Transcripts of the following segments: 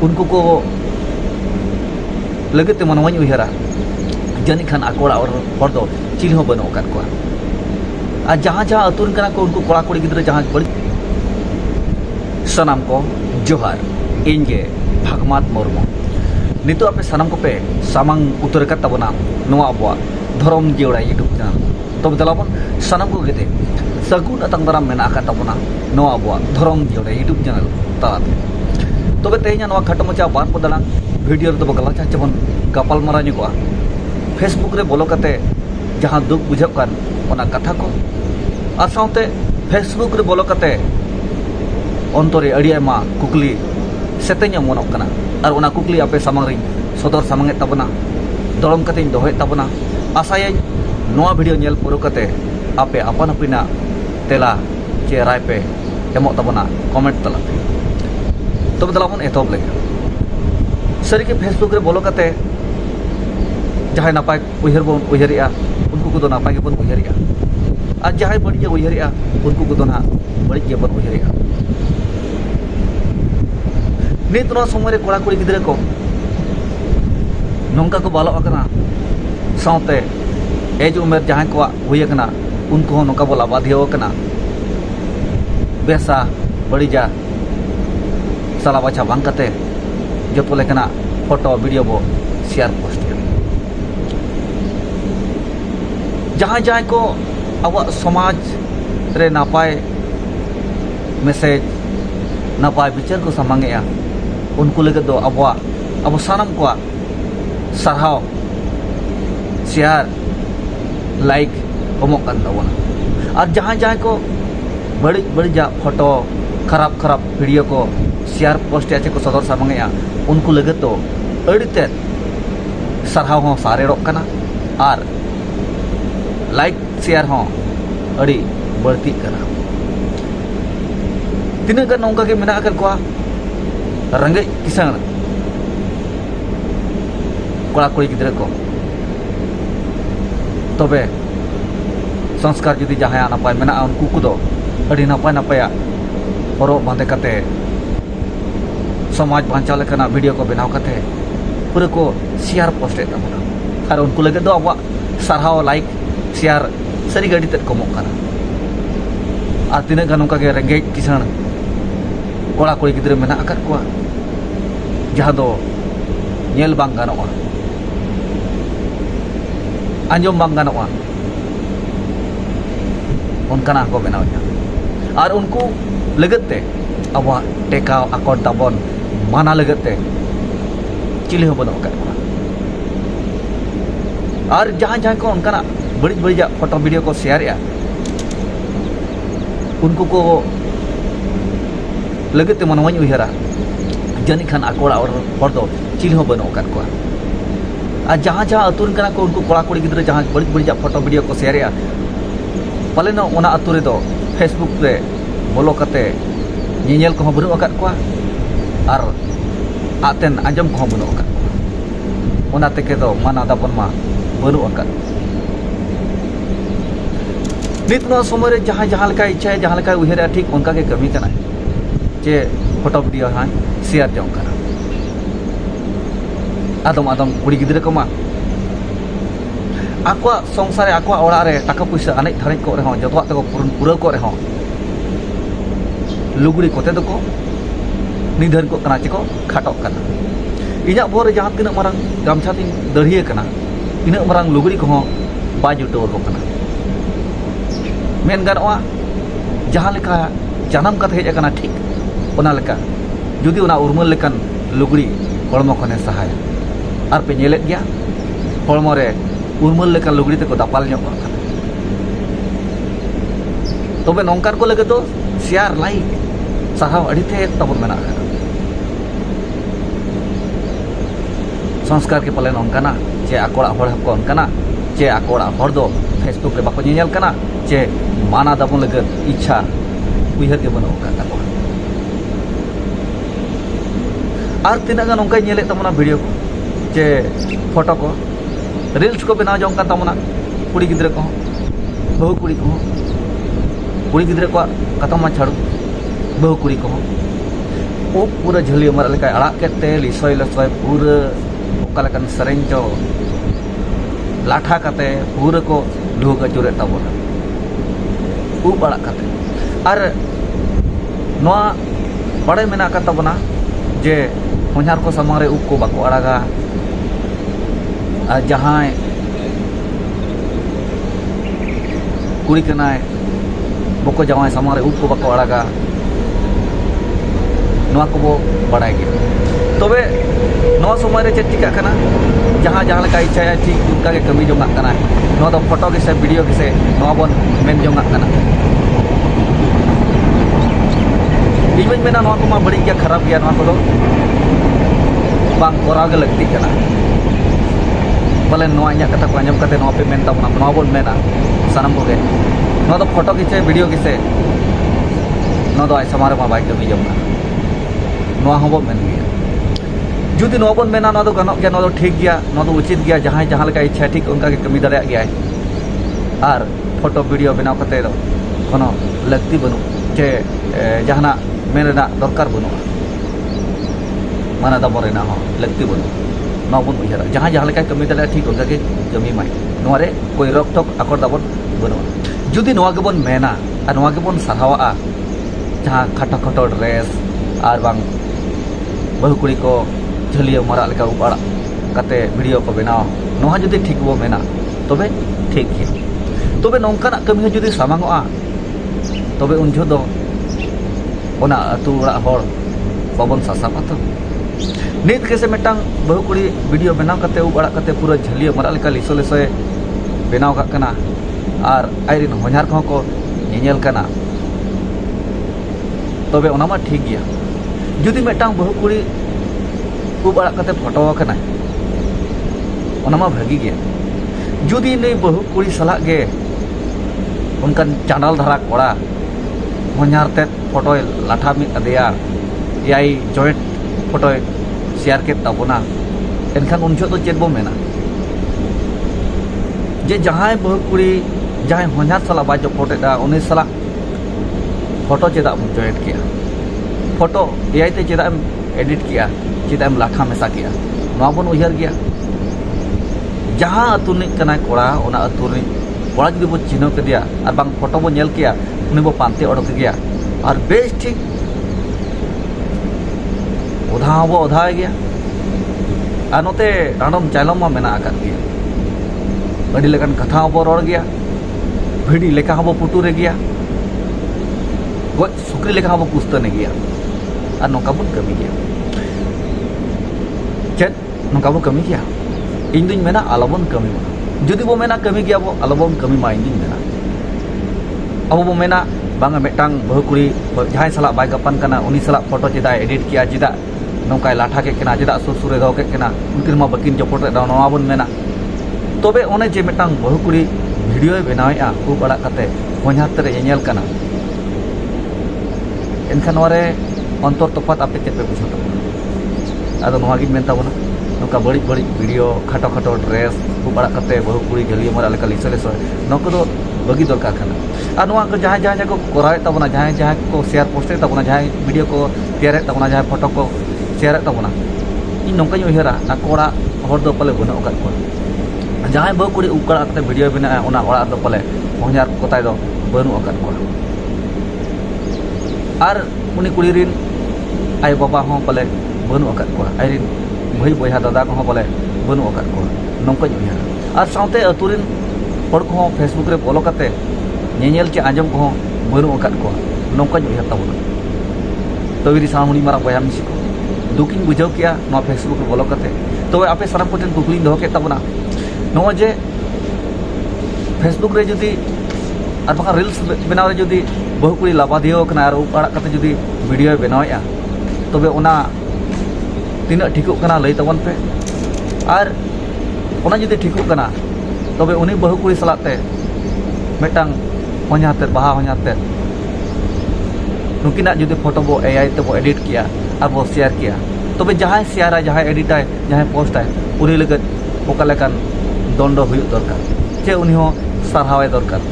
उनको को लगते मनवाई उहरा जानी खान आकोड़ा और हर दो चिल हो बनो कर को आ जहां जहां अतुन कना को उनको कोड़ा कोड़ी गिद्र जहां बड़ी सनाम को जोहार इनगे भागमात मुर्मू नितो आपे सनाम को पे सामांग उतर का तबना नोआ अबवा धर्म जेवड़ा यूट्यूब चैनल तब दलाबन सनाम को गेते सगुन अतंग दाराम मेना का तबना नोआ अबवा धर्म जेवड़ा यूट्यूब चैनल ताते तबे तेहना नोआ खटो मचा बार पदला वीडियो रे तो गला चाचबन गपाल मारा निको फेसबुक रे बोलो कते जहां दुख बुझब कान ओना कथा को और साउते फेसबुक रे बोलो कते अंतरे अड़ी आयमा कुकली सेतेñ मनोग कना और ओना कुकली आपे सामांग रे सदर सामांगे तबना दरम कते दोहे तबना आशाय नोआ वीडियो नेल पुरो कते आपे अपन अपिना तेला चे राय पे एमो तबना कमेंट तलाते तब दलाबन एतब लेगे सरी के फेसबुक रे बोलो कते जहां नापाय उहर बन उहरिया उनको को दो नापाय के बन उहरिया आज जहां बड़ी उहरिया उनको को दो ना बड़ी के बन उहरिया नित नो समय रे कोड़ा कोड़ी गिदरे को नोंका को बालो अकना साउते एज उमेर जहां को हुई कना उनको नोंका बोला बाधियो कना बेसा बड़ी जा साला बाचा बांग कते जो तो लेकना फोटो वीडियो बो शेयर पोस्ट जहां जहां को अब समाज रे नापाय मैसेज नापाय विचार को सामांगे उनको लगे दो अब सानम को सरहाव शेयर लाइक कमो कान दबोना और जहां जहां को बड़ी बड़ी जा फोटो खराब खराब वीडियो को शेयर पोस्ट आचे को सदर सामांगे उनको लगे तो अड़ीते सरहाव हो सारेड़ोग कना और लाइक शेयर हो अड़ी बढ़ती कना तीना गन नोंका के मेना कर को रंगे किसान कोड़ा कोड़ी गिद्रे को तबे संस्कार जुदी जहां नापाय मेना उनको को दो अड़ी नापाय नापाया हरो बांधे कते समाज बांचाव लेकना वीडियो को बनाव कते पूरे को शेयर पोस्टे तबना और उनको लगे दो अब सरहाव लाइक शेयर सरी गाड़ी तक कमो कना और तीना गन उनका के रेंगे किसान कोड़ा कोड़ी गिद्रे मेना आकर को जहां दो नेल बांग गानोआ आंजम बांग गानोआ उनका को बनाव और उनको लगते अब टेकाव आकोट दाबन माना लगते चिली हो बनो कर और जहां जहां को उनका बड़ी बड़ी फोटो वीडियो को शेयर उनको को लगते मनवाई उहरा जानी खान आकोड़ा और हर दो चिल हो बनो कर को और जहां जहां अतुन कना को उनको कोड़ा कोड़ी गिद्रे जहां बड़ी बड़ी फोटो वीडियो को शेयर पाले ना ओना अतु रे दो फेसबुक रे बोलो कते ᱧᱮᱧᱮᱞ को बनु अकात को और आतेन आंजम को बनु अकात ओना तेके दो माना दाबन मा बनु अकात नित नो समय रे जहां जहां लका इच्छा जहां लका उहरा ठीक उनका के कमी कना जे फोटो वीडियो हां शेयर जों कना आदम आदम कुड़ी गिद्रे को मा आको संसार आको ओड़ा रे टाका पैसा अनेक थाने को रे हो जतवा तको पूरा को रे हो लुगड़ी कोते दको निधन को कना चिको खाटो कना इना बोर जहां तिना मारंग गामछा तिन दढ़िए कना इना मारंग लुगड़ी को बा जुटो को कना मेन गानवा जहां लेका जानम कते हेज कना ठीक ओना लेका जुदी ओना उर्मल लेकन लुगड़ी हड़मो खने सहाय और पे नेलेत गया हड़मो रे उर्मल लेकन लुगड़ी ते को दापाल ᱧᱚᱜ कना तबे नोंकार को लगे तो शेयर लाइक साहाव अड़ीते तबन मेना संस्कार के पलेन उनकाना चे आकोड़ा हड़ को उनकाना चे आकोड़ा हड़ दो फेसबुक रे बाको ᱧᱮᱧᱮᱞ कना चे माना दाबन लगे इच्छा उहर के बनो का और तीना गान उनका ᱧᱮᱞᱮ तमना वीडियो को चे फोटो को रील्स को बनाव जों का तमना कुड़ी गिद्रे को बहु कुड़ी को गिद्रे को कतम मा छाड़ू बहु कुड़ी को ᱩᱵ ᱯᱩᱨᱟᱹ ᱡᱷᱟᱹᱞᱤ ᱢᱟᱨᱟᱜ ᱞᱮᱠᱟᱭ ᱟᱲᱟᱜ ᱠᱮᱫᱛᱮ ᱞᱤᱥᱚᱭ ᱞᱚᱥᱚᱭ ᱯᱩᱨᱟᱹ ᱚᱠᱟ ᱞᱮᱠᱟᱱ ᱥᱮᱨᱮᱧ ᱪᱚ ᱞᱟᱴᱷᱟ ᱠᱟᱛᱮ ᱯᱩᱨᱟᱹ ᱠᱚ ᱰᱷᱩᱠ ᱟᱹᱪᱩᱨᱮᱫ ᱛᱟᱵᱚᱱᱟ ᱩᱵ ᱟᱲᱟᱜ ᱠᱟᱛᱮ ᱟᱨ ᱱᱚᱣᱟ ᱵᱟᱲᱟᱭ ᱢᱮᱱᱟᱜ ᱟᱠᱟᱫ ᱛᱟᱵᱚᱱᱟ ᱡᱮ ᱦᱚᱧᱦᱟᱨ ᱠᱚ ᱥᱟᱢᱟᱝ ᱨᱮ ᱩᱵ ᱠᱚ ᱵᱟᱠᱚ ᱟᱲᱟᱜᱟ ᱟᱨ ᱡᱟᱦᱟᱸᱭ कुड़ी कनाय बको जावाय सामने उब को बको आड़ागा नवा को बो बड़ाय गया तबे नवा समय रे चेक चिका कना जहां जहां लका इच्छा है ठीक उनका के कमी जोंगा कना नवा दो फोटो के से वीडियो के से नवा बोन मेन जोंगा कना इवन मेना नवा को मा बड़ी गया खराब गया नवा को दो बांग कोराव के लगती कना बोले नवा इया कथा को अंजम कते नवा पे मेन ता नवा बोन मेना सानम को नवा दो फोटो खींचे वीडियो किसे नवा दो ऐसा मारे मा बाइक कमी जमना नवा हो मेन गया जुदी नवा बोन मेना नवा दो गनोक गया नवा दो ठीक गया नवा दो उचित गया जहां जहां लका इच्छा ठीक उनका के कमी दाड़ा गया और फोटो वीडियो बनाव कते दो कोनो लगती बनु जे जहाना मेन रेना दरकार बनु माना दबो रेना हो लगती बनु नवा बोन उयहरा जहां जहां लका कमी दाड़ा ठीक उनका के कमी माय नवा रे कोई रोक टोक आकर दाबन बनु जुदी नवा गेबन मेना और नवा गेबन सारावा जहां खाटो खाटो ड्रेस और बांग बहु कुड़ी को झलिया मरा लेका उपाड़ा कते वीडियो को बनाओ नवा जुदी ठीक बो मेना तबे ठीक है तबे नोंकाना कमी जुदी सामांगोआ तबे उन जो दो ओना अतु ओड़ा होड़ बाबन सासाबा तो नित कैसे मिटांग बहु कुड़ी वीडियो बनाव कते उबाड़ा कते पूरा झलिया मरा लेका लिसो लिसोए बनाव का कना और आइरिन होनार को नेल कना तबे ओना मा ठीक गया जुदी मिटांग बहु कुड़ी उबाड़ा कते फोटो कना ओना मा भागी गया जुदी नै बहु कुड़ी सला गे उनका चांडाल धारा कोड़ा होनार ते फोटो लाठा मिद अदेया याई जॉइंट फोटो शेयर के तबना एनखान उन जो तो चेद बो मेना जे जहां बहु कुड़ी जहां होनार सला बा जपटेदा उनी सला फोटो चेदा जॉइंट किया फोटो एआई ते चेदा एडिट किया चेदा लाठा मेसा किया नवा बन उयहर गया जहां अतुनी कना कोड़ा ओना अतुनी कोड़ा जुदी बो चिन्ह के दिया और बांग फोटो बो नेल किया उनी बो पांते ओडक गया और बेस ठीक उधा बो उधा गया और नोते रानम चालम मा मेना आकात गया अड़ी लेकन कथा बो रोड़ गया भिड़ी लेखा बो पुटुरे गया गज सुकरी लेखा बो कुस्तने गया और नौका बो कमी गया चेत नौका बो कमी गया इन दिन मेना आलोबन कमी मा जुदी बो मेना कमी गया बो आलोबन कमी मा इन दिन मेना अब बो मेना बांगा मेटांग बहु कुड़ी जहां सला बाय गपन कना उनी सला फोटो चेदा एडिट किया चेदा नौका लाठा के कना चेदा सुसुरे दो के कना उनकिन मा बकिन जपट दा नवा बन मेना तबे ओने जे मेटांग बहु कुड़ी वीडियो बनावेआ उब अड़ा कते होनार ते नेल कना एनखान नवारे अंतर तफात आपे चेक पे बुझा तबना आदो नवा गिन मेन तबना नौका बड़ी बड़ी वीडियो खाटो खाटो ड्रेस उब अड़ा कते बहु कुड़ी झलिया मरा लेका लिसो लिसो नौका दो बगी दरकार खाना और नवा को जहां जहां को कराए तबना जहां जहां को शेयर पोस्टे तबना जहां वीडियो को तैयार तबना जहां फोटो को शेयर तबना इन नौका उयहरा ना कोड़ा हर दो पले बनो अकात को जहां बहु कुड़ी उब अड़ा कते वीडियो बना ओना ओड़ा दो पले होनार कोताय दो बनु अकात को और उनी कुड़ी रिन आय बाबा हो पले बनु अकात को आइरिन भाई बया दादा को पले बनु अकात को नौका उयहरा और साउते अतुरिन हर को फेसबुक रे फॉलो करते नेल चे आंजम को बनु अकात को नौका उयहर तबना तबेरी सामनी मारा बया मिसी को दुकिन बुझाव किया नवा फेसबुक रे फॉलो करते तो आपे सारा कोटेन कुकली दो के तबना नो जे फेसबुक रे जुदी और बाखा रील्स बनाव रे जुदी बहु कुड़ी लाबादियो कना और उब अड़ा कते जुदी वीडियो बनावेआ तबे ओना तीना ठिकुक कना लई तबन पे और ओना जुदी ठिकुक कना तबे उनी बहु कुड़ी सलाते मेटांग होनाते बाहा होनाते नुकिना जुदी फोटो बो एआई ते बो एडिट किया और बो शेयर किया तबे जहां शेयर है जहां एडिट है जहां पोस्ट है उनी लगत ओका लेकान दंडो हुई दरकार चे उनी हो सारहावे दरकार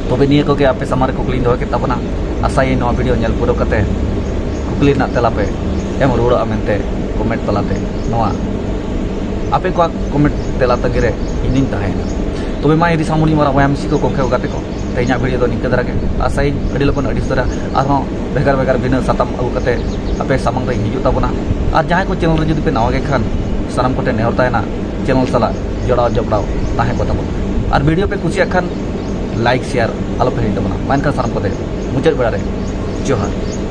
तबे निये को के आपे सामारे कुकली दो के तबना आशा ये नवा वीडियो नेल पूरा कते कुकली ना तेला पे एम रुड़ा मेनते कमेंट तलाते नवा आपे को कमेंट तेला तगिरे इनिन ताहेना तबे मा इदि सामुनी मारा वायमसी को कोखे गाते को तेना वीडियो दो निके दरागे आसाई अडी लपन अडी सरा आरो बेगार बेगार बिना सातम अगु कते आपे सामंग रे हिजु ताबना और जहां को चैनल रे जदि पे नवा गे खान सानाम कोटे नेहर ताहेना चैनल सला जड़ाव जपड़ाव ताहे को ताबो और वीडियो पे कुसिया खान लाइक शेयर आलो पे हिट ताबना मानका सानाम कोते मुचाद बेड़ा रे जोहार।